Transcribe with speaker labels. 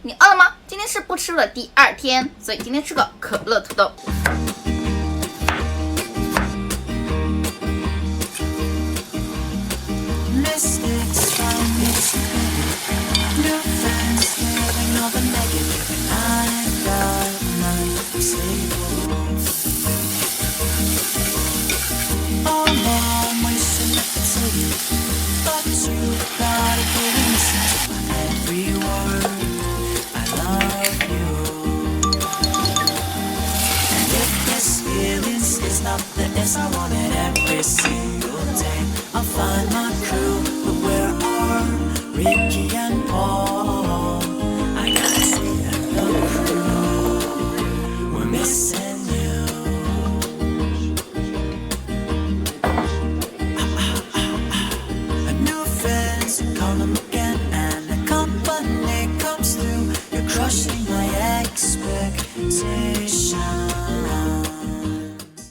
Speaker 1: 你饿了吗？今天是不吃了第2天，所以今天吃个可乐土豆。
Speaker 2: Yes, I want it every single day. I'll find my crew, but where are Ricky and Paul? I gotta see the crew. We're missing you. New friends call them again, and the company comes through. You're crushing my expectations.